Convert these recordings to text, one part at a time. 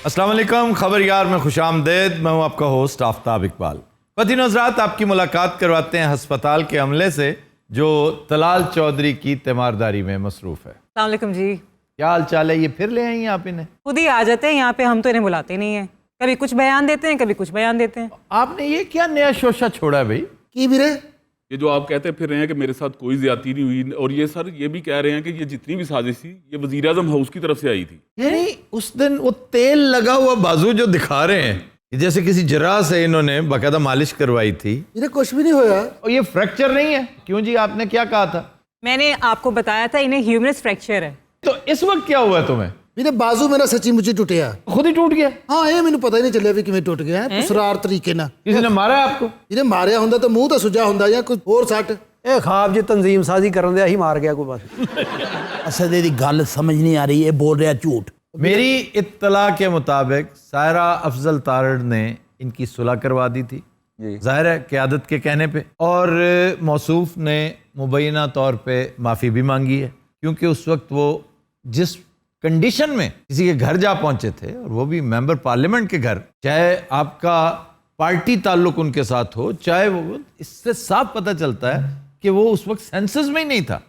अस्सलाम वालेकुम, खबर यार में खुशामदेद। मैं हूं आपका होस्ट आफ्ताब इकबाल। ख़वातीन और हज़रात, आपकी मुलाकात करवाते हैं हस्पताल के अमले से जो तलाल चौधरी की तीमारदारी में मसरूफ़ है। अस्सलाम वालेकुम जी। क्या हाल चाल है? ये फिर ले आई आप इन्हें? खुद ही आ जाते हैं यहाँ पे, हम तो इन्हें बुलाते नहीं हैं। कभी कुछ बयान देते हैं, कभी कुछ बयान देते हैं। आपने ये क्या नया शोशा छोड़ा है भाई? की वीरे ये जो आप कहते फिर रहे हैं कि मेरे साथ कोई ज्यादती नहीं हुई, और ये सर ये भी कह रहे हैं कि ये जितनी भी साजिश थी ये वजीर आजम हाउस की तरफ से आई थी। यानी उस दिन वो तेल लगा हुआ बाजू जो दिखा रहे हैं, जैसे किसी जरा से इन्होंने बाकायदा मालिश करवाई थी, वीरे कुछ भी नहीं होया। और ये फ्रैक्चर नहीं है? क्यों जी, आपने क्या कहा था? मैंने आपको बताया था इन्हें ह्यूमरस फ्रैक्चर है। तो इस वक्त क्या हुआ तुम्हें? ਵੀਰੇ ਬਾਜ਼ੂ ਮੇਰਾ ਸੱਚੀ ਮੁੱਚੀ ਟੁੱਟਿਆ। खुद ही टूट गया? ਹਾਂ ਇਹ ਮੈਨੂੰ ਪਤਾ ਹੀ ਨਹੀਂ ਚੱਲਿਆ ਵੀ ਕਿਵੇਂ ਟੁੱਟ ਗਿਆ ਪੁਸਰਾਰ ਤਰੀਕੇ ਨਾਲ। किसी ने मारा है आपको? ਵੀਰੇ ਮਾਰਿਆ ਹੁੰਦਾ ਤਾਂ ਮੂੰਹ ਤਾਂ ਸੁੱਜਾ ਹੁੰਦਾ ਜਾਂ ਕੋਈ ਹੋਰ ਸੱਟ। ਇਹ ਖਾਬ ਜੀ ਤਨਜ਼ੀਮ ਸਾਜ਼ੀ ਕਰਨ ਦੇ ਹੀ ਮਾਰ ਗਿਆ ਕੋਈ ਬਸ। असद दी गल समझ नहीं आ रही, ये बोल रहा झूठ। मेरी इत्तला के मुताबिक सायरा अफजल तारड़ ने इनकी सुलह करवा दी थी, जाहिर है क़यादत के कहने पे, और मौसूफ ने मुबैना तौर पे माफ़ी भी मांगी है, क्योंकि उस वक्त वो जिस कंडीशन में किसी के घर जा पहुंचे थे, और वो भी मेंबर पार्लियामेंट के घर, चाहे आपका पार्टी ताल्लुक उनके साथ हो, चाहे वो, इससे साफ पता चलता है कि वो उस वक्त सेंसस में ही नहीं था।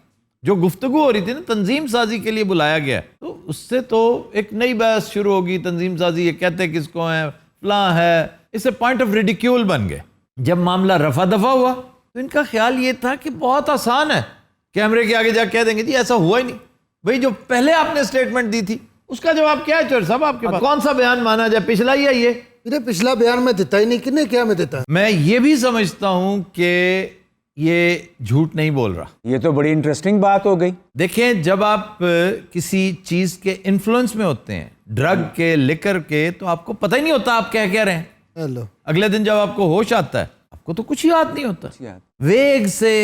जो गुफ्तगू हो रही थी ना, तंजीम साजी के लिए बुलाया गया, तो उससे तो एक नई बहस शुरू होगी। तंजीम साजी ये कहते किसको है, फलां है, इससे पॉइंट ऑफ रिडिक्यूल बन गए। जब मामला रफा दफा हुआ तो इनका ख्याल ये था कि बहुत आसान है, कैमरे के आगे जाकर कह देंगे जी ऐसा हुआ ही नहीं। भाई जो पहले आपने स्टेटमेंट दी थी उसका जवाब क्या है? चौधरी साहब आपके पास कौन सा बयान माना जाए, पिछला ही है ये? ਵੀਰੇ ਪਿਛਲਾ ਬਿਆਨ ਮੈਂ ਦਿੱਤਾ ਹੀ ਨਹੀਂ। ਕਿੰਨੇ ਕਿਹਾ ਮੈਂ ਦਿੱਤਾ? मैं ये भी समझता हूं कि ये झूठ नहीं बोल रहा। ये तो बड़ी इंटरेस्टिंग बात हो गई। देखें, जब आप किसी चीज के इन्फ्लुएंस में होते हैं, ड्रग के, लिकर के, तो आपको पता ही नहीं होता आप क्या कह रहे हैं। ਹੈਲੋ अगले दिन जब आपको होश आता है, आपको तो कुछ याद नहीं होता। वेग से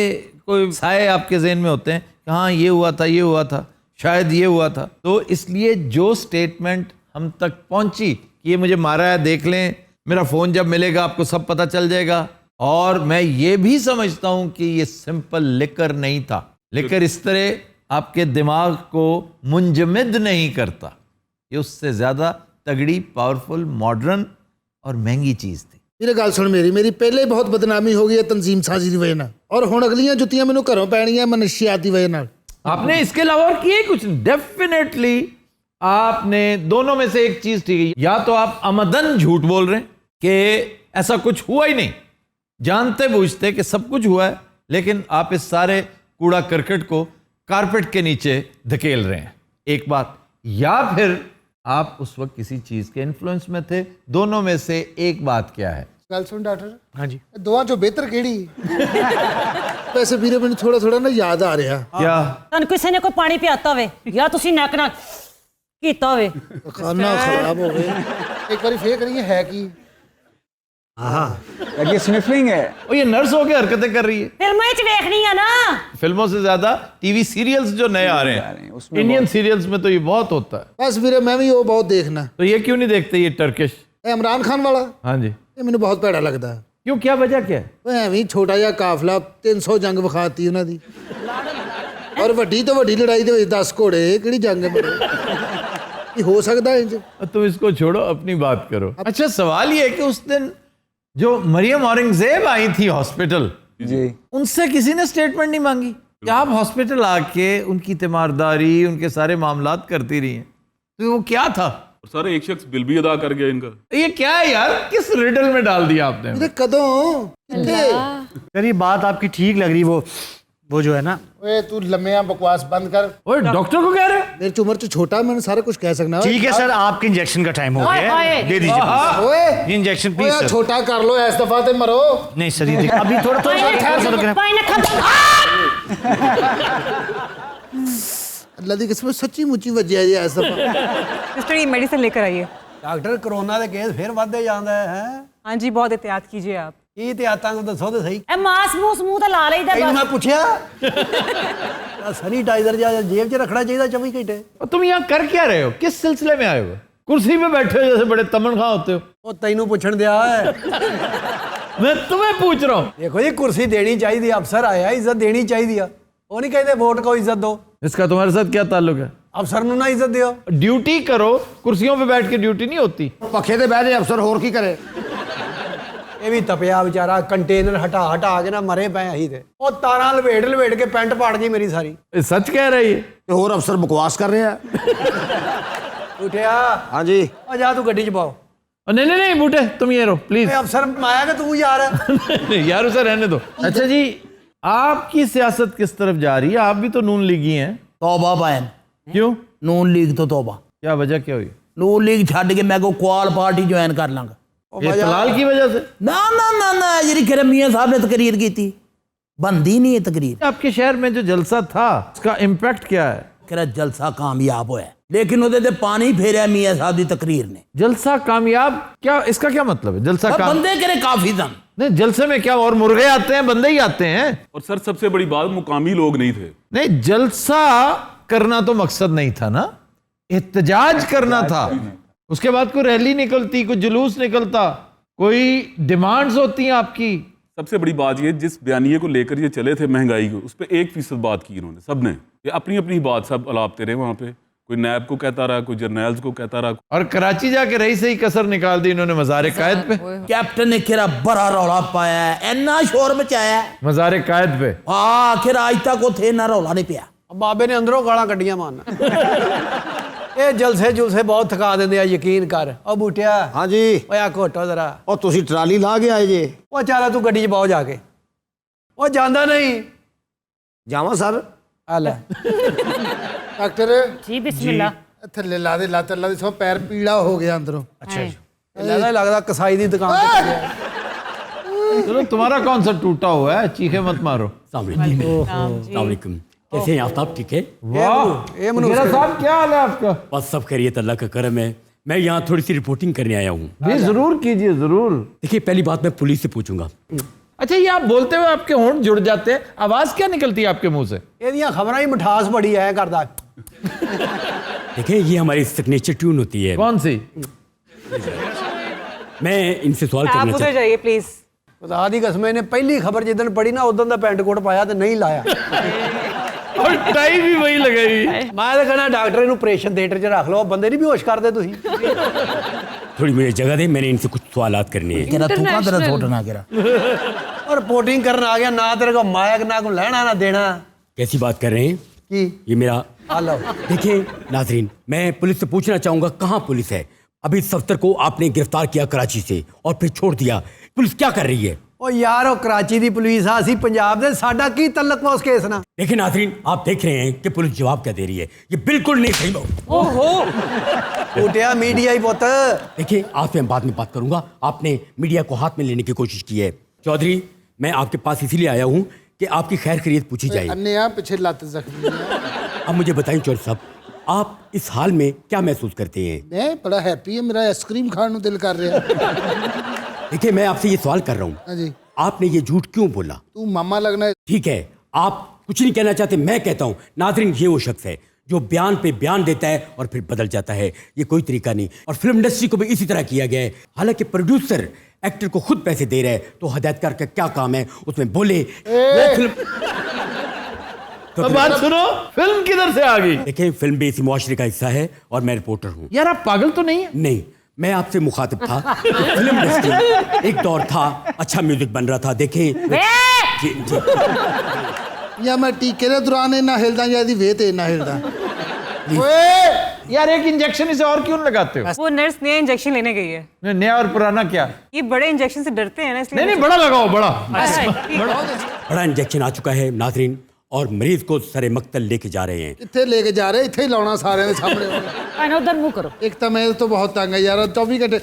कोई साए आपके ज़हन में होते हैं कि हाँ ये हुआ था, ये हुआ था, शायद ये हुआ था। तो इसलिए जो स्टेटमेंट हम तक पहुंची कि ये मुझे मारा है, देख लें, मेरा फ़ोन जब मिलेगा आपको सब पता चल जाएगा। और मैं ये भी समझता हूं कि ये सिंपल लिकर नहीं था। लिकर इस तरह आपके दिमाग को मुंजमद नहीं करता, ये उससे ज़्यादा तगड़ी, पावरफुल, मॉडर्न और महंगी चीज़ थी। ਵੀਰੇ ਗੱਲ ਸੁਣ ਮੇਰੀ ਪਹਿਲੇ ਹੀ ਬਹੁਤ ਬਦਨਾਮੀ ਹੋ ਗਈ ਹੈ ਤਨਜ਼ੀਮ ਸਾਜ਼ੀ ਦੀ ਵਜ੍ਹਾ ਨਾਲ, ਔਰ ਹੁਣ ਅਗਲੀਆਂ ਜੁੱਤੀਆਂ ਮੈਨੂੰ ਘਰੋਂ ਪੈਣੀਆਂ ਮਨਸ਼ਿਆਤ ਦੀ ਵਜ੍ਹਾ ਨਾਲ। आपने इसके अलावा और किए कुछ? डेफिनेटली आपने दोनों में से एक चीज ठीक है, या तो आप अमदन झूठ बोल रहे हैं कि ऐसा कुछ हुआ ही नहीं, जानते बूझते कि सब कुछ हुआ है, लेकिन आप इस सारे कूड़ा करकट को कारपेट के नीचे धकेल रहे हैं, एक बात। या फिर आप उस वक्त किसी चीज के इन्फ्लुएंस में थे। दोनों में से एक बात क्या है? ਗੱਲ ਸੁਣ ਡਾਕਟਰ। ਹਾਂਜੀ ਦੋਵਾਂ ਚੋਂ ਬਿਹਤਰ ਕਿਹੜੀ? ਵੈਸੇ ਵੀਰੇ ਮੈਨੂੰ ਥੋੜਾ ਥੋੜਾ ਨਾ ਯਾਦ ਆ ਰਿਹਾ। क्या? ਤੁਹਾਨੂੰ ਕਿਸੇ ਨੇ ਕੋਈ ਪਾਣੀ ਪਿਆਤਾ ਹੋਵੇ ਜਾਂ ਤੁਸੀਂ ਨੱਕ ਨਾਲ ਕੀਤਾ ਹੋਵੇ। ਖਾਣਾ ਖਰਾਬ ਹੋ ਗਏ। ਇੱਕ ਵਾਰੀ ਫੇਰ ਕਰੀਏ ਹੈ ਕੀ? यार ये स्निफलिंग है। और ये नर्स होकर हरकतें कर रही है। ਫਿਲਮਾਂ 'ਚ ਵੇਖਣੀ ਆ ਨਾ। फिल्मों से ज्यादा टीवी सीरियल्स जो नए आ रहे हैं, उसमें इंडियन सीरियल्स में तो ये बहुत होता है। ਬਸ ਵੀਰੇ ਮੈਂ ਵੀ ਉਹ ਬਹੁਤ ਦੇਖਣਾ। तो ये क्यों नहीं देखते ये टर्किश? ਇਹ ਇਮਰਾਨ ਖਾਨ ਵਾਲਾ हाँ जी, ਇਹ ਮੈਨੂੰ ਬਹੁਤ ਭੈੜਾ ਲੱਗਦਾ। क्यों, क्या वजह क्या है? ਉਹ ਐਵੇਂ ਹੀ ਛੋਟਾ ਜਿਹਾ ਕਾਫਲਾ 300 ਜੰਗ ਵਿਖਾਤੀ ਉਹਨਾਂ ਦੀ, ਔਰ ਵੱਡੀ ਤੋਂ ਵੱਡੀ ਲੜਾਈ ਦੇ ਵਿੱਚ 10 ਘੋੜੇ। ਕਿਹੜੀ ਜੰਗ ਹੈ ਇਹ ਹੋ ਸਕਦਾ ਇੰਜ? तुम इसको छोड़ो, अपनी बात करो। अच्छा, सवाल ये है कि उस दिन जो मरियम औरंगजेब आई थी हॉस्पिटल, जी उनसे किसी ने स्टेटमेंट नहीं मांगी कि आप हॉस्पिटल आके उनकी तीमारदारी, उनके सारे मामलात करती रही हैं? तो वो क्या था? और सर एक शख्स बिल भी अदा कर गया इनका। ये क्या है यार, किस रिडल में डाल दिया आपने? ਇਹ ਕਦੋਂ ਕਿੱਥੇ? सर ये बात आपकी ठीक लग रही, वो जो है ना। ਓਏ ਤੂੰ ਲੰਮਿਆਂ बकवास बंद कर। ओए, डॉक्टर को कह रहे हो? मेरी उम्र से छोटा, मैंने सारा कुछ कह सकना। ठीक है सर, आपके इंजेक्शन का टाइम हो गया है, दे दीजिए please। ओए ये इंजेक्शन प्लीज ओए सर। छोटा कर लो इस दफा ते मरो। नहीं सर ये देखिए, अभी थोड़ा थोड़ा ਪਾਣੀ ਨਾ ਖਤਮ। अल्लाह दी किस्मत सच्ची मुच्ची वजह जी इस दफा। सिस्टर ये मेडिसिन लेकर आइए। डॉक्टर कोरोना के केस फिर ਵਧਦੇ ਜਾਂਦਾ है। हाँ जी, बहुत एहतियात कीजिए आप। ਕੀ ਇਤਿਹਾਤਾਂ ਨੂੰ ਦੱਸੋ ਤੇ ਸਹੀ। ਇਹ ਮਾਸ ਮੂਸ ਮੂੰਹ ਤੇ ਲਾ ਲਈਦਾ ਇਹਨੂੰ ਮੈਂ ਬਸ। ਪੁੱਛਿਆ ਸੈਨੀਟਾਈਜ਼ਰ ਜਾਂ ਜੇਬ 'ਚ ਰੱਖਣਾ ਚਾਹੀਦਾ 24 घंटे। और तुम यहाँ कर क्या रहे हो? किस सिलसिले में आए हो? कुर्सी पे बैठे हो जैसे बड़े तमनखा होते हो। ਉਹ ਤੈਨੂੰ ਪੁੱਛਣ ਦਿਆ ਹੈ। मैं तुम्हें पूछ रहा हूँ। ਦੇਖੋ ਜੀ ਕੁਰਸੀ ਦੇਣੀ ਚਾਹੀਦੀ, ਅਫਸਰ ਆਇਆ ਇੱਜ਼ਤ ਦੇਣੀ ਚਾਹੀਦੀ ਆ। ਉਹ ਨਹੀਂ ਕਹਿੰਦੇ ਵੋਟ को इज्जत दो। इसका तुम्हारे साथ क्या ताल्लुक है? ਅਫਸਰ ਨੂੰ ਨਾ ਇੱਜ਼ਤ ਦਿਓ। ड्यूटी करो, कुर्सियों पे बैठ के ड्यूटी नहीं होती। ਪੱਖੇ ਤੇ ਬਹਿ ਜੇ ਅਫਸਰ ਹੋਰ ਕੀ ਕਰੇ। ਇਹ ਵੀ ਤਪਿਆ ਵਿਚਾਰਾ, ਕੰਟੇਨਰ ਹਟਾ ਹਟਾ ਕੇ ਨਾ ਮਰੇ ਪਏ ਅਸੀਂ ਤੇ। ਉਹ ਤਾਰਾਂ ਲਵੇਟ ਕੇ ਪੈਂਟ ਪਾੜ ਗਈ ਮੇਰੀ ਸਾਰੀ। सच कह रही है। ਤੇ ਹੋਰ ਅਫਸਰ ਬਕਵਾਸ ਕਰ ਰਿਹਾ। ਉਠਿਆ। ਹਾਂਜੀ ਉਹ ਜਾ ਤੂੰ ਗੱਡੀ 'ਚ ਪਾਓ। नहीं नहीं नहीं बूटे तुम ये रहो प्लीज। ਇਹ ਅਫਸਰ ਆਇਆ कि तू यार। नहीं यार उसे रहने दो। अच्छा जी, आपकी सियासत किस तरफ जा रही है? आप भी तो नून लीगी हैं। तौबा बैन क्यों? नून लीग तो तौबा। क्या वजह क्या हुई? नून लीग छड़ के मैं को क्वाल पार्टी ज्वाइन कर लांगा। ये तलाल की वजह से? ना ना ना ना जी खैर मियां साहब ने तकरीर की थी, बनदी नहीं है तकरीर। आपके शहर में जो जलसा था उसका इम्पैक्ट क्या है? खैर जलसा कामयाब होया, लेकिन ਉਹਦੇ ਤੇ पानी फेरिया मियां साहब की तकरीर ने। जलसा कामयाब क्या? इसका क्या मतलब है? जलसा काम बंदे करे काफी दम। नहीं, जलसे में क्या और मुर्गे आते हैं, बंदे ही आते हैं। और सर सबसे बड़ी बात, मुकामी लोग नहीं थे। नहीं, जलसा करना तो मकसद नहीं था ना, एहतजाज करना था। उसके बाद कोई रैली निकलती, कोई जुलूस निकलता, कोई डिमांड्स होती हैं आपकी। सबसे बड़ी बात ये, जिस बयानिए को लेकर ये चले थे महंगाई को, उस पर 1% बात की इन्होंने, सबने। ये अपनी अपनी बात सब अलापते रहे वहां पे। कोई नैब को कहता रहा, कोई जर्नैल्स को कहता रहा। और कराची जाके रही से ही कसर निकाल दी इन्होंने मज़ार कायद पे। कैप्टन ने खेरा बड़ा रौला पाया है, इन्ना शोर मचाया है। मज़ार कायद पे आखिर आज तक उथे इन्ना रौला नहीं पिया। ਬਾਬੇ ਨੇ ਅੰਦਰੋਂ ਗਾਲਾਂ ਕੱਢੀਆਂ ਮਾਰਨਾ। ਇਹ ਜਲਸੇ ਜੁਲਸੇ ਬਹੁਤ ਥਕਾ ਦਿੰਦੇ ਆ, ਯਕੀਨ ਕਰ। ਉਹ ਬੂਟਿਆ। ਹਾਂਜੀ ਓਏ ਆ ਘੋਟੋ ਜ਼ਰਾ। ਉਹ ਤੁਸੀਂ ਟਰਾਲੀ ਲਾ ਕੇ ਆਏ ਜੇ। ਉਹ ਚੱਲ ਤੂੰ ਗੱਡੀ 'ਚ ਪਾਓ ਜਾ ਕੇ। ਉਹ ਜਾਂਦਾ ਨਹੀਂ। ਜਾਵਾਂ ਸਰ? ਆ ਲੈ। ਡਾਕਟਰ जी बिस्मिल्लाह। ਥੱਲੇ ਲਾ ਦੇ, ਲੱਤ ਲਾ ਦੇ, ਸੋ ਪੈਰ ਪੀੜਾ ਹੋ ਗਿਆ ਅੰਦਰੋਂ। अच्छा ਲੱਗਦਾ ਕਸਾਈ ਦੀ ਦੁਕਾਨ ਤੇ ਗਿਆ। चलो तुम्हारा कौन सा टूटा हुआ है, चीखे मत मारो। सलामकुम, कैसे हैं आफ्ताब? ठीक है? वाह, ਇਹ ਮਨੂ मेरा साहब क्या हाल है आपका? बस सब खैरियत, अल्लाह का करम है। मैं यहाँ थोड़ी सी रिपोर्टिंग करने आया हूँ। भी जरूर कीजिए, जरूर। देखिए, पहली बात मैं पुलिस से पूछूंगा। अच्छा, ये आप बोलते हुए आपके होंठ जुड़ जाते हैं, आवाज क्या निकलती है आपके मुंह से? ਇਹਦੀਆਂ ਖਬਰਾਂ ਹੀ ਮਿਠਾਸ ਬੜੀ ਐ ਕਰਦਾ। देखिए, ये हमारी सिग्नेचर ट्यून होती है। कौन सी? मैं इनसे सवाल आप करना उधर चाहता जाइए प्लीज। ਖੁਦਾ ਦੀ ਕਸਮ, ਇਹਨੇ ਪਹਿਲੀ ਖਬਰ ਜਿੱਦਣ ਪੜੀ ਨਾ ਉਦੋਂ ਦਾ ਪੈਂਟ ਕੋਟ ਪਾਇਆ ਤੇ ਨਹੀਂ ਲਾਇਆ। और टाई भी वही लगाई। ਮੈਂ ਤਾਂ ਕਹਿੰਦਾ ਡਾਕਟਰ ਇਹਨੂੰ ਆਪਰੇਸ਼ਨ ਥੀਏਟਰ 'ਚ ਰੱਖ ਲਓ, ਬੰਦੇ ਨਹੀਂ ਬੇਹੋਸ਼ ਕਰਦੇ ਤੁਸੀਂ। थोड़ी मुझे जगह दे, मैंने इनसे कुछ सवालात करने हैं। केरा तू का तेरा छोटना केरा। और रिपोर्टिंग करना आ गया ना, तेरे को मायक ना को लेना ना देना। कैसी बात कर रहे हैं? की ये मेरा हेलो। देखिए नाजरीन, मैं पुलिस से पूछना चाहूंगा, कहाँ पुलिस है? अभी सफ्तर को आपने गिरफ्तार किया कराची से और फिर छोड़ दिया, पुलिस क्या कर रही है? ओ यार, वो कराची दी पुलिस आ, ਅਸੀਂ ਪੰਜਾਬ ਦੇ, ਸਾਡਾ ਕੀ ਤਲਕ ਵਾ ਉਸ ਕੇਸ ਨਾਲ? देखिए नाजरीन, आप देख रहे हैं कि पुलिस जवाब क्या दे रही है। ये बिल्कुल नहीं सही। ओहो, उठिया मीडिया ही पुत। देखिए, आपसे मैं बाद में बात करूंगा। आपने मीडिया को हाथ में लेने की कोशिश की है। चौधरी, मैं आपके पास इसीलिए आया हूं कि आपकी खैर खैरियत पूछी जाए। अन्ने आ पीछे लत जख्मी है। अब मुझे बताइए चौधरी साहब, आप इस हाल में क्या महसूस करते हैं? मैं बड़ा हैप्पी है, मेरा आइसक्रीम खाने को दिल कर रहा है। देखिए, मैं आपसे ये सवाल कर रहा हूँ, हाँ जी, आपने ये झूठ क्यों बोला? तू मामा लगना है। ठीक है, आप कुछ नहीं कहना चाहते, मैं कहता हूँ। नाजरीन, ये वो शख्स है जो बयान पे बयान देता है और फिर बदल जाता है। ये कोई तरीका नहीं। और फिल्म इंडस्ट्री को भी इसी तरह किया गया है। हालांकि प्रोड्यूसर एक्टर को खुद पैसे दे रहे हैं, तो हदायतकार का क्या काम है उसमें बोले वो फिल्म। तो बात सुनो, फिल्म किधर से आ गई? देखिए, फिल्म भी इसी मुआशरे का हिस्सा है और मैं रिपोर्टर हूँ। यार आप पागल तो नहीं है? नहीं, मैं आपसे मुखातिब था। फिल्म इंडस्ट्री एक दौर था, अच्छा म्यूजिक बन रहा था। देखें जी, जी। या मैं टीके के दौरान ना हिलदा या दी वे ते ना हिलदा। यार एक इंजेक्शन इसे और क्यों लगाते हो? वो नर्स नया इंजेक्शन लेने गई है। नहीं, नया और पुराना क्या? ये बड़े इंजेक्शन से डरते हैं ना, इसलिए। नहीं नहीं, बड़ा लगाओ, बड़ा। बड़ा इंजेक्शन आ चुका है नाजरीन, और मरीज को सरे मक्तल लेके जा रहे हैं। इत्थे लेके जा रहे, इत्थे ही लाना सारे दे सामने। पहना उधर मुंह करो। एक तो मैं तो बहुत तंग है यार, 24 घंटे।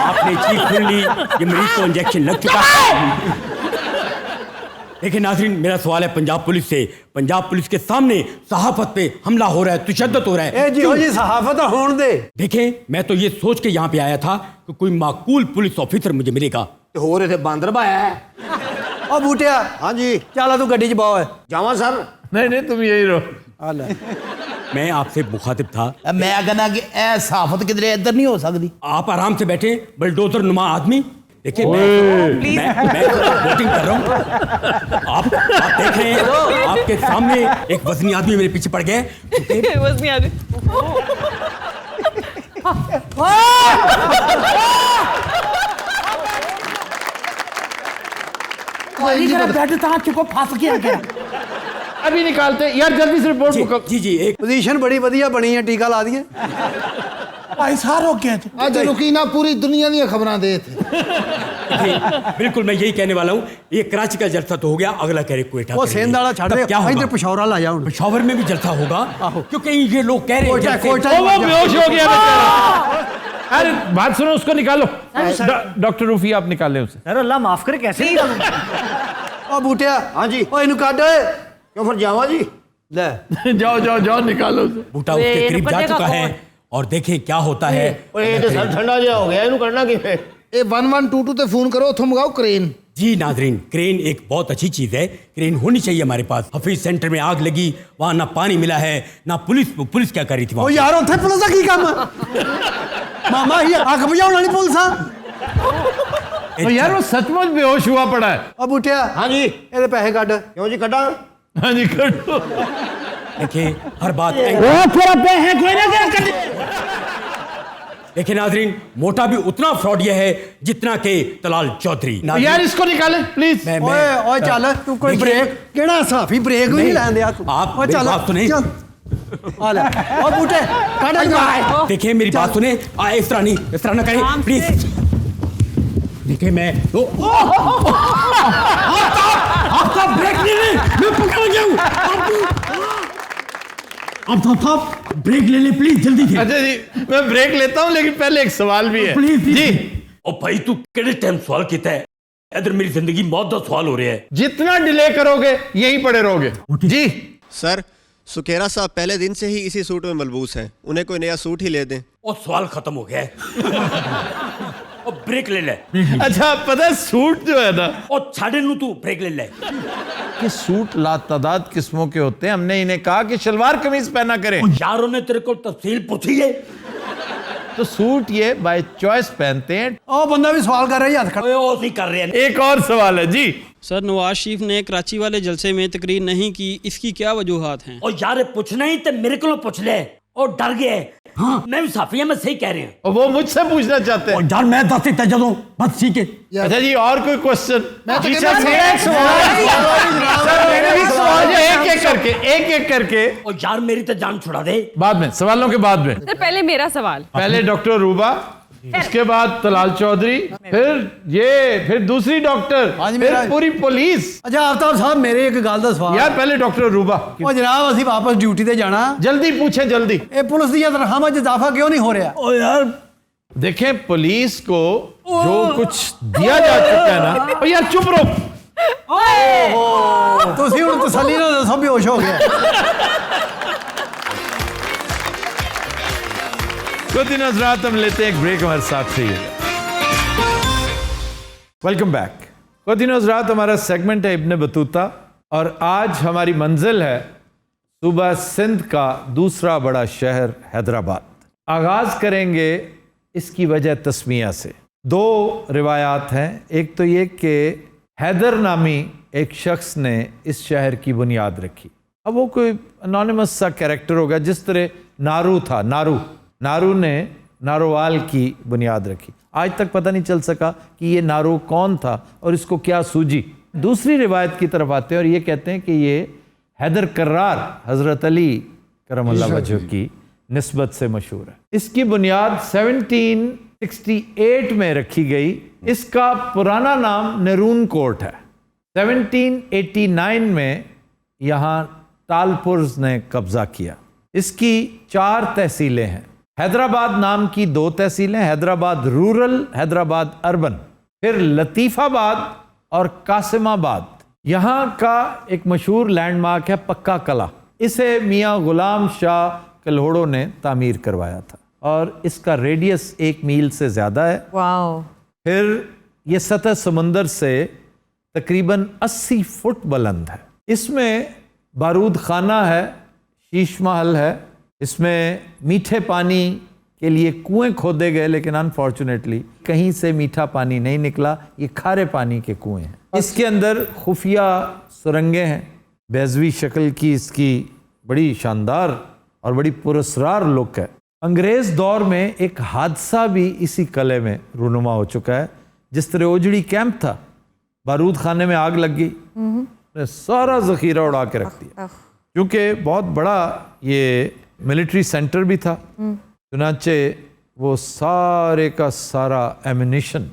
आपने चीख सुन ली, ये मरीज को इंजेक्शन लग चुका है। देखिए नाजरीन, मेरा सवाल है पंजाब पुलिस से। पंजाब पुलिस के सामने सहाफत पे हमला हो रहा है, तशद्दुद हो रहा है। ए जी हो जी, सहाफत होने दे। देखें, मैं तो ये सोच के यहाँ पे आया था कि कोई माकूल पुलिस ऑफिसर मुझे मिलेगा। हो रहे थे बांदर भाया है। ओ बूटिया। हाँ जी, चल तू गड्डी च बाओ। जावा सर? नहीं नहीं, तुम यही रहो। हाल मैं आपसे मुखातिब था। मैं कहना कि ए साफत किधरे इधर नहीं हो सकती। आप आराम से बैठे, बलडोजर नुमा आदमी। देखिए मैं वोटिंग कर रहा हूँ। आप देख रहे हैं आपके सामने एक वजनी आदमी मेरे पीछे पड़ गए। बस नहीं आती। फंस गया अभी निकालते यार, जल्दी से रिपोर्ट जी, बुक। जी एक पोजीशन बड़ी बढ़िया बनी है, टीका ला दिए। भाई साहब रोक गए थे। ਅੱਜ ਰੁਕੀਨਾ पूरी दुनिया दी खबरां दे थे। बिल्कुल मैं यही कहने वाला हूँ। ये कराची का जलसा तो हो गया, अगला कह रहे क्वेटा वो करेंगे। सेंध वाला छड़ तब दे, क्या होगा? इधर पेशौर वाला आ जाओ। पेशावर में भी जलसा होगा, क्योंकि ये लोग कह रहे हैं कोटा जलसे- कोटा वो बेहोश हो गया बेचारा। अरे बात सुनो, उसको निकालो। डॉक्टर रूफी आप निकाल लें उसे। सर अल्लाह माफ करे, कैसे निकालूं? ओ बूटिया, हाँ जी, ओ इनु काट ओए। क्यों फिर जावा जी? ले जाओ जाओ जाओ, निकालो उसे। बूटा उसके करीब जा चुका है और देखें क्या होता है। ये तो सर ठंडा जा हो गया, इनु करना किवें? ਇਹ 1122 ਤੇ ਫੋਨ ਕਰੋ, ਉੱਥੋਂ ਮੰਗਾਓ ਕ੍ਰੇਨ। जी नाजरीन, क्रेन एक बहुत अच्छी चीज है, क्रेन होनी चाहिए हमारे पास। हफीज सेंटर में आग लगी, वहां ना पानी मिला है ना पुलिस क्या कर रही थी ओ वहां? यार ਉੱਥੇ ਪੁਲਿਸ ਦਾ ਕੀ ਕੰਮ ਹੈ? ਮਾਮਾ ਇਹ ਅੱਗ ਬੁਝਾਉਣ ਵਾਲੀ ਪੁਲਿਸ ਆ। तो यार वो सचमुच बेहोश हुआ पड़ा है। ओ बूटिया, हाँ जी, ਇਹਦੇ ਪੈਸੇ ਕੱਢ। ਕਿਉਂ ਜੀ ਕੱਢਾਂ? हाँ जी, कर दो। देखिए हर बात देखिए नाजरीन, मोटा भी उतना फ्रॉडिया है जितना के तलाल चौधरी। यार इसको निकाले प्लीज। ਓਏ ਓਏ ਚੱਲ ਤੂੰ ਕੋਈ ਬ੍ਰੇਕ, ਕਿਹੜਾ ਸਾਫੀ ਬ੍ਰੇਕ ਵੀ ਨਹੀਂ ਲੈਣ ਦਿਆ ਤੂੰ। आप ਓਏ मेरी ਚੱਲ बात सुने। ਚੱल। आ ले ओ बूटे काट दे। देखिए मेरी बात सुने, इस तरह ना करें प्लीज। देखिए मैं आपका ब्रेक नहीं ले, मैं पकड़ गया हूं। आप ब्रेक ले ले प्लीज, जल्दी से। अच्छा जी, मैं ब्रेक लेता हूँ, लेकिन पहले एक सवाल भी है। प्लीज जी, ओ भाई तू किहड़े टाइम सवाल कीता है? इधर मेरी जिंदगी मौत दा सवाल हो रहा है। जितना डिले करोगे यहीं पड़े रहोगे। जी सर, सुखेरा साहब पहले दिन से ही इसी सूट में मलबूस हैं, उन्हें कोई नया सूट ही ले दें। और सवाल खत्म हो गया है। और ब्रेक ले ले। अच्छा, पता है सूट जो है ना, और छाड़े नू तू ब्रेक ले ले। कि सूट लातादाद किस्मों के होते हैं। हमने इन्हें कहा कि शलवार कमीज पहना करें, यारों ने तेरे को तफसील पूछी है? तो सूट ये बाय चॉइस पहनते हैं। ओ बंदा भी सवाल कर रहा है, हाथ खड़ा। ओए ओ नहीं कर रहे हैं। एक और सवाल है जी। सर, नवाज शरीफ ने कराची वाले जलसे में तकरीर नहीं की, इसकी क्या वजूहात हैं? और यार पूछना ही तो मेरे को पूछ ले। और डर गए। हाँ मैं भी साफी मैं सही कह रहे हैं। और वो मुझसे पूछना चाहते हैं। यार मैं दस इतना जदों बस ठीक है। अच्छा जी, और कोई क्वेश्चन? मैं तो जी कहता सर, हूं, मेरा एक सवाल है, एक एक करके। और यार मेरी तो जान छुड़ा दे। बाद में, सवालों के बाद में। सर पहले मेरा सवाल। पहले डॉक्टर रूबा, उसके बाद तलाल चौधरी, फिर दूसरी डॉक्टर, हाँ जी, फिर मेरा- पूरी पुलिस। अच्छा आफ्ताब साहब, मेरे एक गल दा सवाल। यार पहले डॉक्टर रूबा। ओ जनाब, ਅਸੀਂ वापस ड्यूटी ते जाना। जल्दी पूछे, जल्दी। ਇਹ ਪੁਲਿਸ ਦੀਆਂ ਤਨਖਾਹਾਂ 'ਚ ਇਜ਼ਾਫਾ ਕਿਉਂ ਨਹੀਂ ਹੋ ਰਿਹਾ? ओ यार देखें, पुलिस को जो कुछ दिया जा चुका है ना। ओ यार चुप रहो। ਤੁਸੀਂ ਹੁਣ ਤਸੱਲੀ ਨਾਲ ਦੱਸੋ, ਬੇਹੋਸ਼ ਹੋ ਗਿਆ। कुछ दिन हजरात, हम लेते हैं एक ब्रेक, हमारे साथ रहिए। Welcome back. कुछ दिन हजरात, हमारा सेगमेंट है इब्न बतूता, और आज हमारी मंजिल है सूबा सिंध का दूसरा बड़ा शहर हैदराबाद। आगाज करेंगे इसकी वजह तस्मिया से। दो रिवायात हैं। एक तो ये कि हैदर नामी एक शख्स ने इस शहर की बुनियाद रखी। अब वो कोई अनोनिमस सा कैरेक्टर होगा, जिस तरह नारू था। नारू ने नारोवाल की बुनियाद रखी। आज तक पता नहीं चल सका कि ये नारू कौन था और इसको क्या सूझी। दूसरी रिवायत की तरफ आते हैं और ये कहते हैं कि ये हैदर कर्रार हज़रत अली करमल्लाह वजह की निस्बत से मशहूर है। इसकी बुनियाद 1768 में रखी गई। इसका पुराना नाम नेरून कोर्ट है। 1789 में यहाँ तालपुर्स ने कब्जा किया। इसकी 4 तहसीलें हैं। हैदराबाद नाम की 2 तहसीलें, हैदराबाद रूरल, हैदराबाद अर्बन, फिर लतीफ़ाबाद और कासिमाबाद। यहाँ का एक मशहूर लैंडमार्क है पक्का कला। इसे मियाँ गुलाम शाह कल्होड़ो ने तामीर करवाया था और इसका रेडियस 1 मील से ज़्यादा है। वाओ। फिर ये सतह समुंदर से तकरीबन 80 फुट बुलंद है। इसमें बारूद खाना है, शीश महल है, इसमें मीठे पानी के लिए कुएं खोदे गए, लेकिन अनफॉर्चुनेटली कहीं से मीठा पानी नहीं निकला। ये खारे पानी के कुएं हैं। इसके अंदर खुफिया सुरंगें हैं। बेज़वी शक्ल की इसकी बड़ी शानदार और बड़ी पुरस्कार लुक है। अंग्रेज़ दौर में एक हादसा भी इसी किले में रूनुमा हो चुका है। जिस तरह ओजड़ी कैंप था, बारूद खाने में आग लग गई, ने सारा ज़ख़ीरा उड़ा के रख दिया, क्योंकि बहुत बड़ा ये मिलिट्री सेंटर भी था। चुनाचे वो सारे का सारा एमिनिशन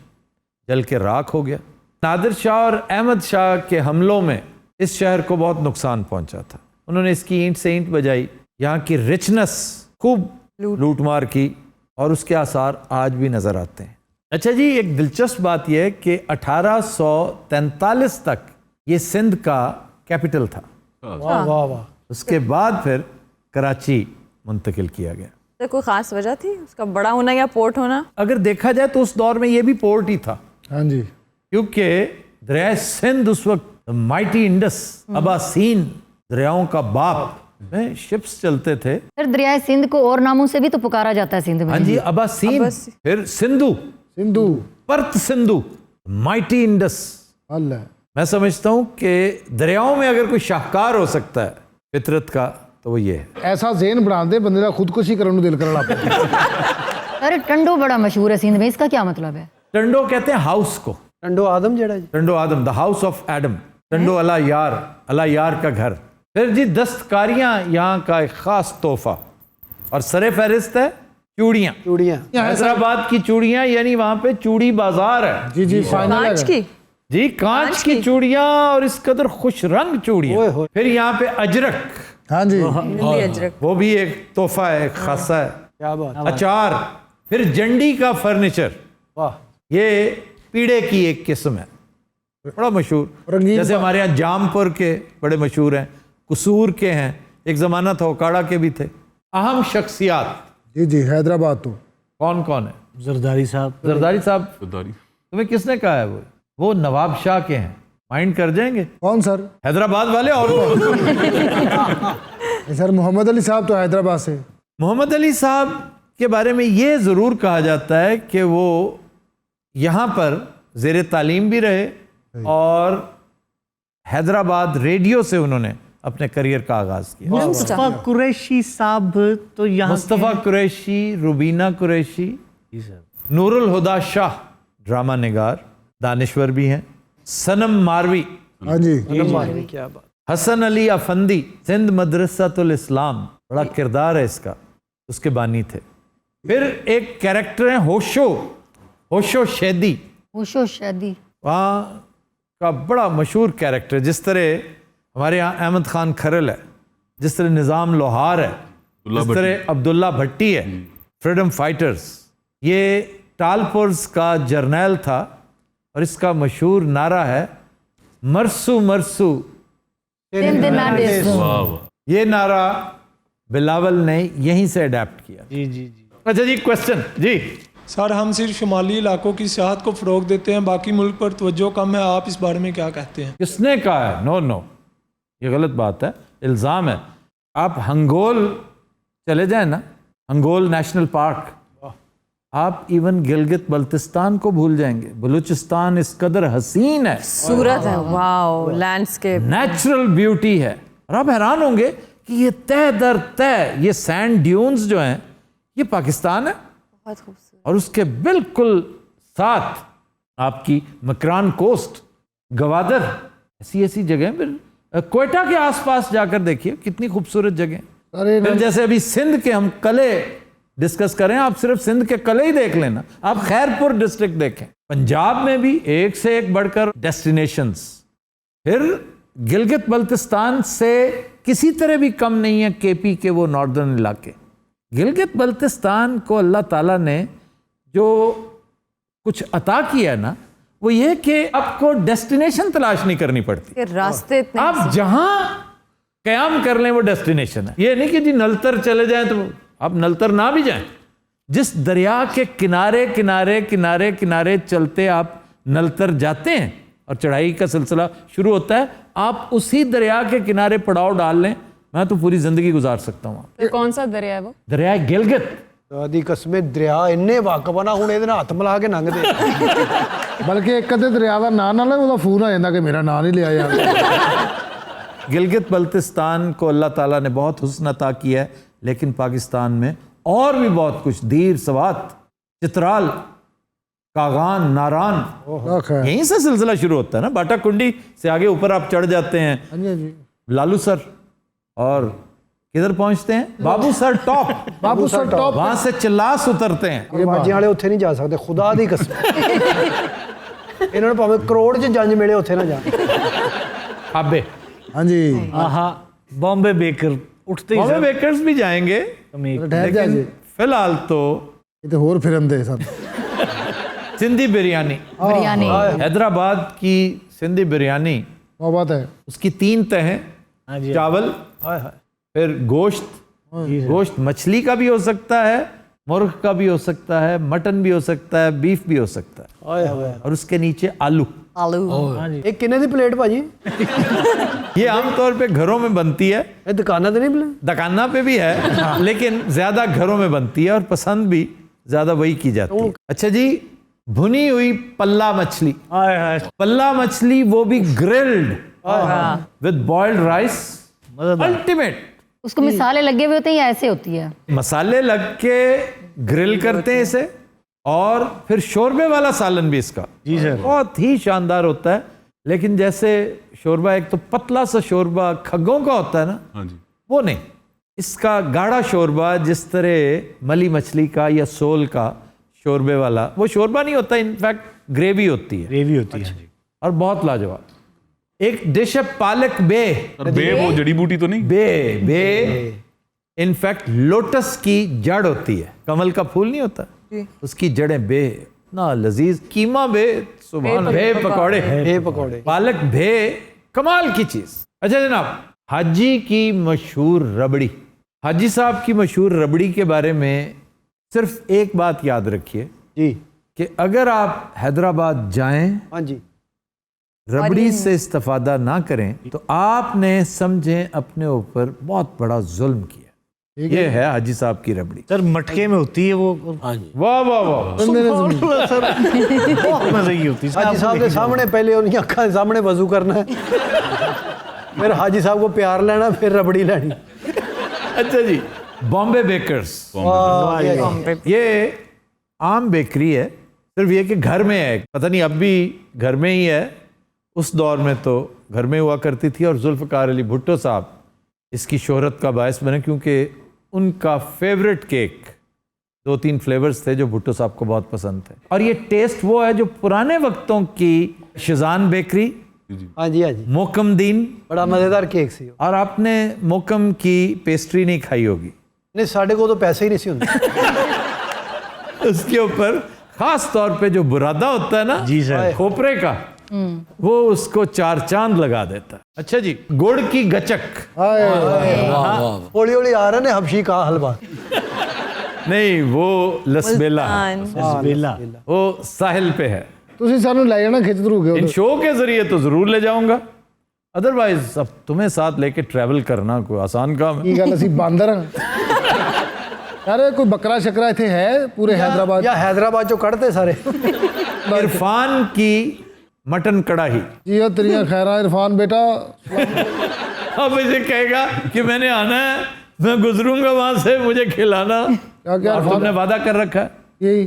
जल के राख हो गया। नादिर शाह और अहमद शाह के हमलों में इस शहर को बहुत नुकसान पहुंचा था। उन्होंने इसकी ईंट से ईंट बजाई, यहाँ की रिचनेस खूब लूटमार की, और उसके आसार आज भी नज़र आते हैं। अच्छा जी, एक दिलचस्प बात यह है कि 1843 तक ये सिंध का कैपिटल था। वाह वाह वाह। उसके बाद फिर कराची मुंतकिल किया गया। तो कोई खास वजह थी उसका बड़ा होना या पोर्ट होना? अगर देखा जाए तो उस दौर में ये भी पोर्ट ही था। हाँ जी, क्योंकि दरिया सिंध उस वक्त माइटी इंडस, अबासीन दरियाओं का बाप में शिप्स चलते थे। सर दरिया सिंध को और नामों से भी तो पुकारा जाता है सिंध में। हाँ जी, अबासीन, फिर सिंधु, पर्त सिंधु, माइटी इंडस। अल्लाह, मैं समझता हूँ कि दरियाओं में अगर कोई शाहकार हो सकता है फितरत का, तो वो ये है। ऐसा ज़हन बना दे बंदे का खुदकुशी करने दिल कर लग सर टंडो बड़ा मशहूर है सिंध में, इसका क्या मतलब है? टंडो कहते हैं हाउस को। टंडो आदम जड़ा जी। Tando Adam, the house of Adam. Tando Allahyar का घर। फिर जी दस्तकारियां यहाँ का एक खास तोहफा, और सरे फहरिस्त है चूड़ियाँ। हैदराबाद की चूड़ियाँ, यानी वहाँ पे चूड़ी बाजार है। जी जी, कांच की? जी, कांच की चूड़ियाँ, और इस कदर खुश रंग चूड़ियाँ। फिर यहाँ पे अजरक। हाँ जी, अजरक वो भी एक तोहफा है, एक खासा है। क्या बात। अचार। फिर जंडी का फर्नीचर, वाह। ये पीड़े की एक किस्म है, बड़ा मशहूर। जैसे हमारे यहाँ जामपुर के बड़े मशहूर हैं, कसूर के हैं, एक ज़माना था ओकाड़ा के भी थे। अहम शख्सियात जी जी, हैदराबाद तो कौन कौन है? जरदारी साहब। जरदारी साहब, जरदारी। तुम्हें किसने कहा है? वो नवाब शाह के हैं। माइंड कर जाएंगे? कौन सर? हैदराबाद वाले। और कौन? सर मोहम्मद अली साहब तो हैदराबाद से। मोहम्मद अली साहब के बारे में ये ज़रूर कहा जाता है कि वो यहाँ पर ज़ेर तालीम भी रहे, और हैदराबाद रेडियो से उन्होंने अपने करियर का आगाज़ किया। मुस्तफ़ा कुरैशी साहब तो यहाँ मुस्तफ़ा कुरैशी, रुबीना कुरैशी, नूरुल हुदा शाह ड्रामा निगार, दानिश्वर भी हैं। सनम मारवी, हाँ जी, क्या बात। हसन अली अफंदी, सिंध मदरसातुल इस्लाम, बड़ा किरदार है इसका, उसके बानी थे। फिर एक कैरेक्टर है होशो शैदी। वहाँ का बड़ा मशहूर कैरेक्टर, जिस तरह हमारे यहाँ अहमद खान खरल है, जिस तरह निज़ाम लोहार है, जिस तरह अब्दुल्ला भट्टी है, फ्रीडम फाइटर्स। ये टालपुर्स का जर्नैल था, और इसका मशहूर नारा है मरसू मरसू। ये नारा बिलावल ने यहीं से अडेप्ट किया। जी जी जी। अच्छा जी, क्वेश्चन जी। सर हम सिर्फ शुमाली इलाकों की सियाहत को फ़रोग देते हैं, बाकी मुल्क पर तवज्जो कम है, आप इस बारे में क्या कहते हैं? किसने कहा है? नो, ये गलत बात है, इल्ज़ाम है। आप हंगोल चले जाए ना, हंगोल नेशनल पार्क, आप इवन गिलगित बल्तिस्तान को भूल जाएंगे। बलूचिस्तान इस कदर हसीन है, सूरत है, वाओ, लैंडस्केप, नेचुरल ब्यूटी है, और आप हैरान होंगे कि ये तह दर तह ये सैंड ड्यून्स जो हैं, ये पाकिस्तान है। बहुत खूबसूरत। और उसके बिल्कुल साथ आपकी मकरान कोस्ट, गवादर, ऐसी जगह। फिर कोयटा के आसपास जाकर देखिए कितनी खूबसूरत जगह। फिर जैसे अभी सिंध के हम कले डिस्कस करें, आप सिर्फ सिंध के कले ही देख लेना, आप खैरपुर डिस्ट्रिक्ट देखें। पंजाब में भी एक से एक बढ़कर डेस्टिनेशंस। फिर गिलगित बल्तिस्तान से किसी तरह भी कम नहीं है केपी के वो नॉर्दर्न इलाके। गिलगित बल्तिस्तान को अल्लाह ताला ने जो कुछ अता किया है ना, वो ये कि आपको डेस्टिनेशन तलाश नहीं करनी पड़ती, रास्ते आप जहां कयाम कर लें वो डेस्टिनेशन है। ये नहीं कि जी नलतर चले जाएं तो आप नलतर ना भी जाएं, जिस दरिया के किनारे किनारे किनारे किनारे चलते आप नलतर जाते हैं और चढ़ाई का सिलसिला शुरू होता है, आप उसी दरिया के किनारे पड़ाव डाल लें, मैं तो पूरी जिंदगी गुजार सकता हूँ। तो कौन सा दरिया है वो? दरिया गिलगित। ਆਦੀ ਕਸਮੇ ਦਰਿਆ ਇੰਨੇ ਵਾਕਫ ਆ ਨਾ ਹੁਣ ਇਹਦੇ ਨਾਲ ਹੱਥ ਮਿਲਾ ਕੇ ਲੰਘਦੇ ਬਲਕਿ ਇੱਕ ਅੱਧੇ ਦਰਿਆ ਦਾ ਨਾਂ ਨਾਲ ਉਹਦਾ ਫੋਨ ਆ ਜਾਂਦਾ ਕਿ ਮੇਰਾ ਨਾਂ नहीं लिया यार। गिलगित बल्तिस्तान को अल्लाह ताला ने बहुत हुस्न अता किया है, लेकिन पाकिस्तान में और भी बहुत कुछ, दीर, सवात, चित्राल, कागान, नारान, यहीं से सिलसिला शुरू होता है ना। बाटा कुंडी से आगे ऊपर आप चढ़ जाते हैं लालू सर, और किधर पहुंचते हैं? बाबू सर टॉप। बाबू सर टॉप, वहां से चिल्लास उतरते हैं। ਇਹ ਬਾਜੀਆਂ ਵਾਲੇ ਉੱਥੇ ਨਹੀਂ ਜਾ ਸਕਦੇ, ਖੁਦਾ ਦੀ ਕਸਮ। ਇਹਨਾਂ ਨੂੰ ਭਾਵੇਂ ਕਰੋੜ 'ਚ ਜੰਜ ਮਿਲੇ ਉੱਥੇ ਨਾ ਜਾਣ। आबे हाँ जी, बॉम्बे बेकर उठते ही बॉम्बे बेकर्स भी जाएंगे, लेकिन फिलहाल तो ये तो होर फिरन दे सब। सिंधी बिरयानी, हैदराबाद की सिंधी बिरयानी, वो बात है। उसकी 3 तहें, चावल, फिर गोश्त, गोश्त मछली का भी हो सकता है, मुर्ग का भी हो सकता है, मटन भी हो सकता है, बीफ भी हो सकता है, और उसके नीचे आलू। ਇਹ ਕਿੰਨੇ ਦੀ ਪਲੇਟ ਭਾਜੀ? ये आमतौर पे घरों में बनती है, ਇਹ ਦੁਕਾਨਾਂ ਤੇ ਨਹੀਂ ਮਿਲੇ? दुकाना पे भी है, लेकिन ज्यादा घरों में बनती है और पसंद भी ज्यादा वही की जाती है। अच्छा जी, भुनी हुई पल्ला मछली, पल्ला मछली वो भी grilled with boiled rice, ultimate. उसको मसाले लगे हुए होते हैं या ऐसे होती है? मसाले लग के ग्रिल करते हैं इसे, और फिर शोरबे वाला सालन भी इसका जी सर बहुत ही शानदार होता है। लेकिन जैसे शोरबा एक तो पतला सा शोरबा खग्गों का होता है ना, हाँ जी, वो नहीं, इसका गाढ़ा शोरबा जिस तरह मली मछली का या सोल का शोरबे वाला, वो शोरबा नहीं होता, इनफैक्ट ग्रेवी होती है, और बहुत लाजवाब। एक डिश है पालक बे। बे वो जड़ी बूटी तो नहीं? बे इनफैक्ट लोटस की जड़ होती है, कमल का फूल नहीं होता, उसकी जड़ें बे, ना लजीज कीमा बे, सुभान बे पकौड़े, पालक बे, कमाल की चीज। अच्छा जनाब, हाजी की मशहूर रबड़ी, हाजी साहब की मशहूर रबड़ी के बारे में सिर्फ एक बात याद रखिए जी, कि अगर आप हैदराबाद जाएं, हाँ जी, रबड़ी से इस्तेफादा ना करें तो आपने समझें अपने ऊपर बहुत बड़ा जुल्म किया। ये है हाजी साहब की रबड़ी सर, मटके में होती है वो। वाह वाह वाह, सर बहुत मजे की होती है। हाजी साहब के सामने पहले उनकी अक्खा के सामने वजू करना है, फिर हाजी साहब को प्यार लेना, फिर रबड़ी लेनी। अच्छा जी, बॉम्बे बेकर्स, ये आम बेकरी है, सिर्फ ये कि घर में है, पता नहीं अब भी घर में ही है, उस दौर में तो घर में हुआ करती थी। और जुल्फ़कार अली भुट्टो साहब इसकी शोहरत का बायस बने, क्योंकि उनका फेवरेट केक 2-3 फ्लेवर्स थे जो भुट्टो साहब को बहुत पसंद थे। और ये टेस्ट वो है जो पुराने वक्तों की शिजान बेकरी, हाँ जी हाँ जी, मोकमदीन, बड़ा मजेदार केक सी। और आपने मोकम की पेस्ट्री नहीं खाई होगी? नहीं, साढ़े को तो पैसे ही नहीं सी होंगे। उसके ऊपर खास तौर पे जो बुरादा होता है ना जी सर, खोपरे का, वो उसको 4 चांद लगा देता है। अच्छा जी, गुड़ की गचक, हौली हौली आ रहे हैं हबशी का हलवा। नहीं वो लसबेला, वो साहिल पे है। ਤੁਸੀਂ ਸਾਨੂੰ ਲੈ ਜਾਣਾ ਖਿੱਚ ਧਰੂਗੇ इन शो के जरिए तो जरूर ले जाऊंगा, अदरवाइज अब तुम्हें साथ लेके ट्रैवल करना कोई आसान काम है? ਕੀ ਗੱਲ ਅਸੀਂ ਬਾਂਦਰ ਹਾਂ यार? कोई बकरा शकरा इतने है पूरे हैदराबाद या हैदराबाद जो कढ़ते सारे। इरफान की मटन कड़ाही जी हो तेरिया खैरा इरफान बेटा। अब इसे कहेगा कि मैंने आना है, मैं गुजरूंगा वहां से, मुझे खिलाना। क्या क्या और तुमने वादा कर रखा है यही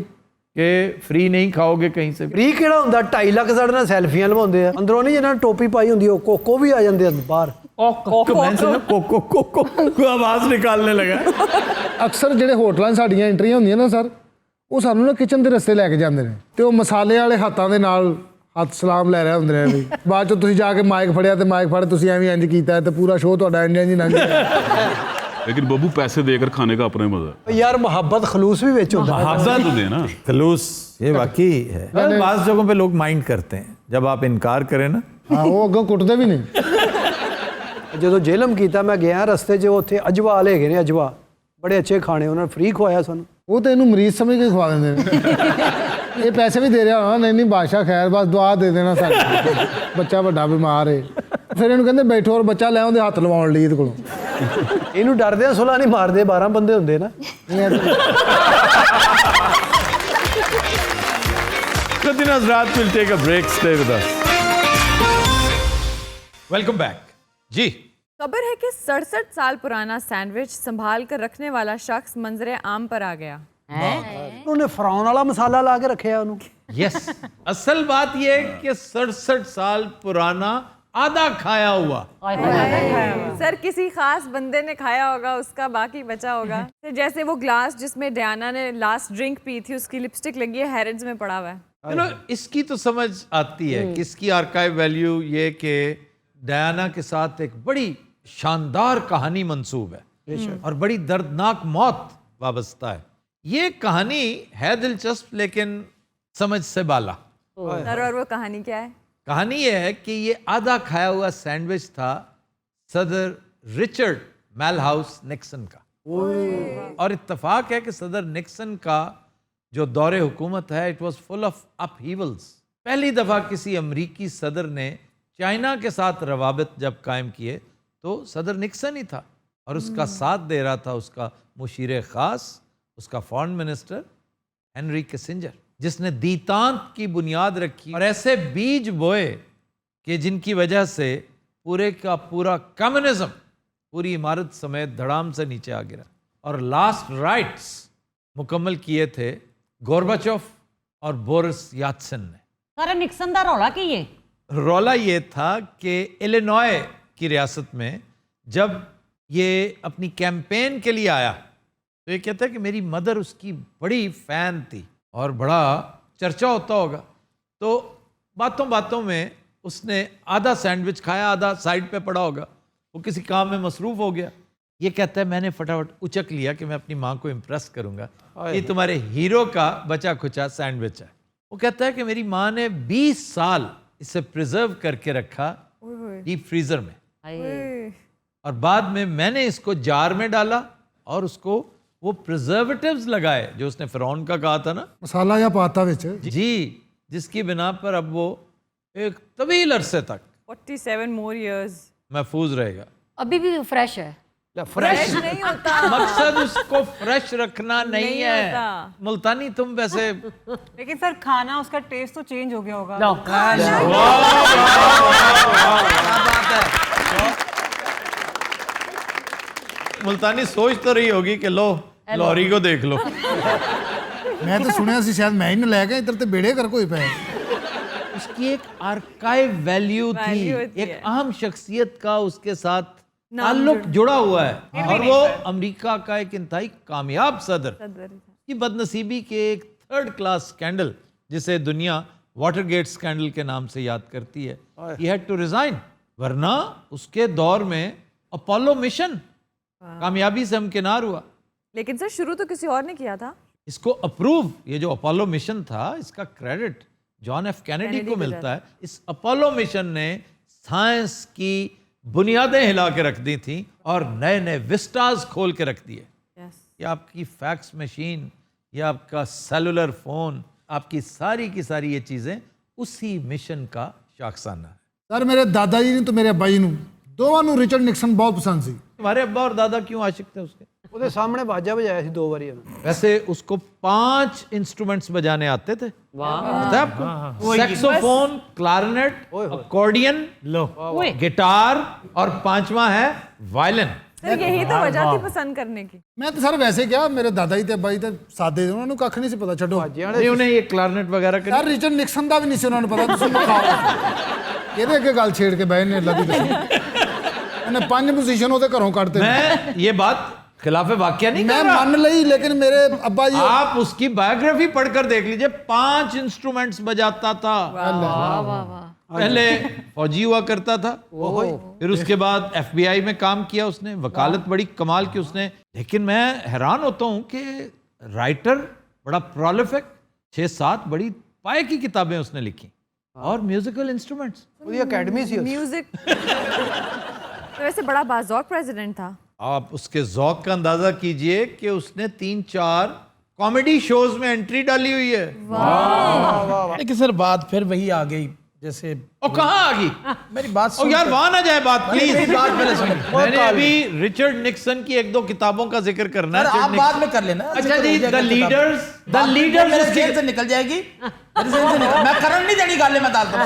कि फ्री नहीं खाओगे कहीं से भी। फ्री ਕਿਹੜਾ ਹੁੰਦਾ? 2.5 ਲੱਖ ਸਾਡੇ ਨਾਲ ਸੈਲਫੀਆਂ ਲਵਾਉਂਦੇ ਆ, ਅੰਦਰੋਂ ਨਹੀਂ ਜਿਹਨਾਂ ਟੋਪੀ ਪਾਈ ਹੁੰਦੀ ਉਹ ਕੋਕੋ ਵੀ ਆ ਜਾਂਦੇ ਆ ਬਾਹਰ। कोको आवाज निकालने लगा। ਅਕਸਰ ਜਿਹੜੇ ਹੋਟਲਾਂ 'ਚ ਸਾਡੀਆਂ ਐਂਟਰੀਆਂ ਹੁੰਦੀਆਂ ਨਾ ਸਰ, ਉਹ ਸਾਨੂੰ ਨਾ ਕਿਚਨ ਦੇ ਰਸਤੇ ਲੈ ਕੇ ਜਾਂਦੇ ਨੇ, ਤੇ ਉਹ ਮਸਾਲੇ ਵਾਲੇ ਹੱਥਾਂ ਦੇ ਨਾਲ ਹੱਥ ਸਲਾਮ ਲੈ ਰਹੇ ਹੁੰਦੇ ਨੇ ਵੀ। ਬਾਅਦ ਚ ਤੁਸੀਂ ਜਾ ਕੇ ਮਾਈਕ ਫੜਿਆ ਤੇ ਮਾਈਕ ਫੜ ਤੁਸੀਂ ਐਵੇਂ ਇੰਜ ਕੀਤਾ ਤੇ ਪੂਰਾ ਸ਼ੋਅ ਤੁਹਾਡਾ ਇੰਜ ਇੰਜ ਲੰਘ ਗਿਆ। लेकिन बब्बू पैसे देकर खाने का अपना ही मजा है यार, मोहब्बत खलूस भी बेचो, मोहब्बत तो देना खलूस, ये वाकई है। बाज़ जगहों पे लोग माइंड करते हैं जब आप इनकार करें ना। हाँ, वो अगों कुटते भी नहीं। ਜਦੋਂ ਜੇਲਮ ਕੀਤਾ ਮੈਂ ਗਿਆ ਰਸਤੇ 'ਚ, ਉੱਥੇ ਅਜਵਾ ਵਾਲੇ ਹੈਗੇ ਨੇ, ਅਜਵਾ ਬੜੇ ਅੱਛੇ ਖਾਣੇ, ਉਹਨਾਂ ਨੇ ਫ੍ਰੀ ਖਵਾਇਆ ਸਾਨੂੰ। ਉਹ ਤਾਂ ਇਹਨੂੰ ਮਰੀਜ਼ ਸਮਝ ਕੇ ਖਵਾ ਦਿੰਦੇ ਨੇ। ਇਹ ਪੈਸੇ ਵੀ ਦੇ ਰਿਹਾ ਹਾਂ, ਨਹੀਂ ਬਾਦਸ਼ਾਹ ਖੈਰ, ਬਸ ਦੁਆ ਦੇ ਦੇਣਾ ਸਾਡੇ ਬੱਚਾ ਵੱਡਾ ਬਿਮਾਰ ਹੈ। ਫਿਰ ਇਹਨੂੰ ਕਹਿੰਦੇ ਬੈਠੋ, ਔਰ ਬੱਚਾ ਲੈ ਆਉਂਦੇ ਹੱਥ ਲਵਾਉਣ ਲਈ ਇਹਦੇ ਕੋਲੋਂ। ਇਹਨੂੰ ਡਰਦੇ ਆ, ਸੁਲਾ ਨਹੀਂ ਮਾਰਦੇ, 12 ਬੰਦੇ ਹੁੰਦੇ ਨਾ। Hazrat, we'll take a break. Stay with us. Welcome back. जी खबर है कि 67 साल पुराना सैंडविच संभाल कर रखने वाला शख्स मंजरे आम पर आ गया। उन्होंने फरौन वाला मसाला ला के रखे उन्होंने। यस असल बात यह है कि 67 साल पुराना आधा खाया हुआ सर किसी खास बंदे ने खाया होगा, उसका बाकी बचा होगा। तो जैसे वो ग्लास जिसमें डायना ने लास्ट ड्रिंक पी थी, उसकी लिपस्टिक लगी है, हैरिड्स में पड़ा हुआ है। चलो इसकी तो समझ आती है कि इसकी आर्काइव वैल्यू ये कि डायना के साथ एक बड़ी शानदार कहानी मंसूब है और बड़ी दर्दनाक मौत वाबस्ता है। ये कहानी है दिलचस्प लेकिन समझ से बाला। सर और वो कहानी क्या है? कहानी ये है कि ये आधा खाया हुआ सैंडविच था सदर रिचर्ड मेलहाउस निक्सन का। और इत्तेफाक है कि सदर निक्सन का जो दौरे हुकूमत है इट वाज फुल ऑफ अपहीवल्स। पहली दफ़ा किसी अमरीकी सदर ने चाइना के साथ रवाबित जब कायम किए तो सदर निक्सन ही था और उसका साथ दे रहा था उसका मुशीर ख़ास, उसका फॉरेन मिनिस्टर हेनरी किसिंजर, जिसने दीतांत की बुनियाद रखी और ऐसे बीज बोए कि जिनकी वजह से पूरे का पूरा कम्युनिज्म पूरी इमारत समेत धड़ाम से नीचे आ गिरा। और लास्ट राइट्स मुकम्मल किए थे गोर्बाचोव और बोरिस यात्सन ने। सारे निक्सन दा रौला की ये रौला ये था कि इलिनॉय की रियासत में जब ये अपनी कैंपेन के लिए आया तो ये कहता है कि मेरी मदर उसकी बड़ी फ़ैन थी और बड़ा चर्चा होता होगा। तो बातों बातों में उसने आधा सैंडविच खाया, आधा साइड पे पड़ा होगा, वो किसी काम में मसरूफ़ हो गया। ये कहता है मैंने फटाफट उचक लिया कि मैं अपनी माँ को इम्प्रेस करूँगा, ये तुम्हारे हीरो का बचा खुचा सैंडविच है। वो कहता है कि मेरी माँ ने 20 साल इसे प्रिजर्व करके रखा डीप फ्रीज़र में और बाद में मैंने इसको जार में डाला और उसको वो प्रिजर्वेटिव्स लगाए जो उसने फिरौन का कहा था ना, मसाला या पाता विच जी, जिसकी बिना पर अब वो एक तवील अरसे तक 47 more years महफूज रहेगा। अभी भी फ्रेश है। फ्रेश नहीं होता। मकसद उसको फ्रेश रखना नहीं है। होता। मुल्तानी तुम वैसे लेकिन सर खाना उसका टेस्ट तो चेंज हो गया होगा। मुल्तानी सोच तो रही होगी कि लो लॉरी को देख लो। मैं तो सुनिया सी शायद मैं ही न लै गया, इधर तो बेड़े कर कोई पे। उसकी एक आर्काइव वैल्यू थी, Value होती एक है। अहम शख्सियत का उसके साथ ताल्लुक जुड़ा हुआ है और वो अमेरिका का एक इंतहाई कामयाब सदर की बदनसीबी के एक 3rd क्लास स्कैंडल जिसे दुनिया वाटरगेट स्कैंडल के नाम से याद करती है, ही हैड टू रिजाइन, वरना उसके दौर में अपोलो मिशन कामयाबी से हमकिनार हुआ। लेकिन सर शुरू तो किसी और ने किया था। इसको अप्रूव, ये जो अपोलो मिशन था इसका क्रेडिट जॉन एफ कैनेडी को मिलता है। इस अपोलो मिशन ने साइंस की बुनियादें हिला के रख दी थी और नए नए विस्टाज खोल के रख दिए। ये आपकी फैक्स मशीन, ये आपका सेलुलर फोन, आपकी सारी की सारी ये चीजें उसी मिशन का शाखसाना है। सर मेरे दादा जी ने तो मेरे अब्बा जी ਨੂੰ ਦੋਵਾਂ ਨੂੰ ਰਿਚਰਡ ਨਿਕਸਨ बहुत पसंद सी। तुम्हारे अब्बा और दादा क्यों आशिक थे उसके? ਉਹਦੇ ਸਾਹਮਣੇ ਬਾਜਾ ਵਜਾਇਆ ਸੀ 2 ਵਾਰੀ ਉਹਨੇ। वैसे उसको 5 इंस्ट्रूमेंट्स बजाने आते थे। पता है आपको? सैक्सोफोन, क्लारिनेट, अकॉर्डियन, गिटार और 5वां है वायलिन। सर यही तो वजह थी पसंद करने की। मैं तो सर वैसे क्या मेरे दादा जी ते अब्बा जी ते सादे थे, उन्होंने कख नहीं सी पता छड्डो। नहीं उन्हें ये क्लारिनेट वगैरह सर रिचर्ड निक्सन ਦਾ ਵੀ ਨਹੀਂ ਸੀ ਉਹਨਾਂ ਨੂੰ ਪਤਾ। ਤੁਸੀਂ ਕਿਹਦੇ ਅੱਗੇ ਗੱਲ ਛੇੜ ਕੇ ਬਹਿ ਨੇ ਲੱਗੀ ਦੱਸੋ। ਉਹਨੇ 5 म्यूजिशियन ਉਹਦੇ ਘਰੋਂ ਕੱਢਤੇ। मैं ये बात खिलाफ वाकया नहीं मैं कर रहा। मान ली लेकिन मेरे अब्बा जी आप उसकी बायोग्राफी पढ़कर देख लीजिए, 5 इंस्ट्रूमेंट्स बजाता था। पहले फौजी हुआ करता था, फिर उसके बाद FBI में काम किया उसने, वकालत बड़ी कमाल की उसने। लेकिन मैं हैरान होता हूँ कि राइटर बड़ा प्रोलिफिक, 6-7 बड़ी पाए की किताबें उसने लिखी और म्यूजिकल इंस्ट्रूमेंट्स। ਉਹਦੀ ਅਕੈਡਮੀ ਸੀ। म्यूजिक तो वैसे बड़ा बाज़ौक प्रेसिडेंट था। आप उसके जौक का अंदाजा कीजिए कि उसने 3-4 कॉमेडी शोज में एंट्री डाली हुई है। लेकिन सर बात फिर वही आ गई जैसे। और कहाँ आ गई? मेरी बात और यार वहां ना जाए बात प्लीज। मेरी बात पहले सुनो। मैंने अभी रिचर्ड निक्सन की 1-2 किताबों का जिक्र करना है। आप बाद में कर लेना। अच्छा जी, द लीडर्स द लीडर मेरे जेल से निकल जाएगी, मेरे जेल से निकल, मैं करन नहीं देनी गल मैं दस दवा।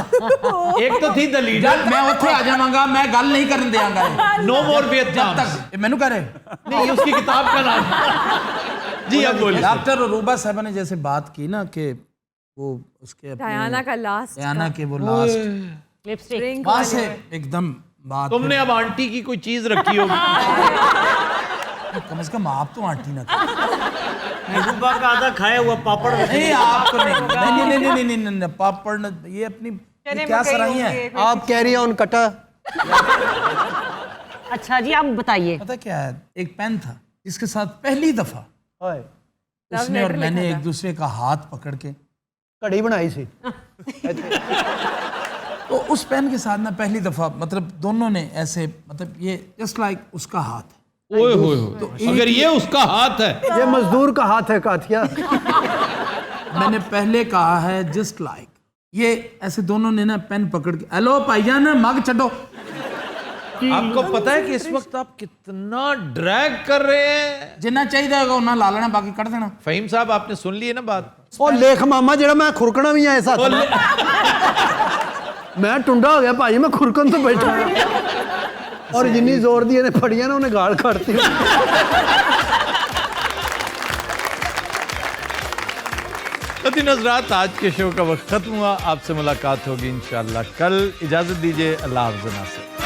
एक तो थी द लीडर, मैं उत्थे आ जावांगा, मैं गल नहीं करन देंगा। नो मोर वियतनाम तक मैनू कह रहे नहीं, उसकी किताब का नाम। जी अब बोलिए। डॉक्टर रूबा साहब ने जैसे बात की ना कि वो उसके डायना का लास्ट, डायना के वो लास्ट लिपस्टिक वहां से एकदम बात। तुमने अब आंटी की कोई चीज रखी होगी। कम से कम आप तो आंटी ना महबूबा का आधा खाया हुआ पापड़ नहीं, आपको नहीं पापड़ ये अपनी ये क्या सराही है आप कैरी ऑन कटा। अच्छा जी आप बताइए। पता क्या है, एक पेन था जिसके साथ पहली दफा उसने और मैंने एक दूसरे का हाथ पकड़ के घड़ी बनाई सी। तो उस पेन के साथ ना पहली दफा मतलब दोनों ने ऐसे मतलब ये जस्ट लाइक उसका हाथ है। ओए होए तो अगर ये उसका हाथ है, ये मजदूर का हाथ है काथिया। मैंने पहले कहा है जस्ट लाइक ये ऐसे दोनों ने ना पेन पकड़ के, हेलो भाईजान मग छो। आपको पता है कि इस वक्त आप कितना ड्रैग कर रहे हैं? जिन्ना चाहिए होगा उन्ना ला लेना, बाकी कट देना। फहीम साहब आपने सुन ली है ना बात? और लेख मामा जेड़ा मैं खुरकना भी है ऐसा मैं टुंडा हो गया भाई, मैं खुरकन तो बैठा और जिन्नी जोर दी ने फड़िया ना उन्हें गाल काटती। तो हज़रात आज के शो का वक्त खत्म हुआ। आपसे मुलाकात होगी इंशाअल्लाह कल। इजाजत दीजिए, अल्लाह हाफ़िज़।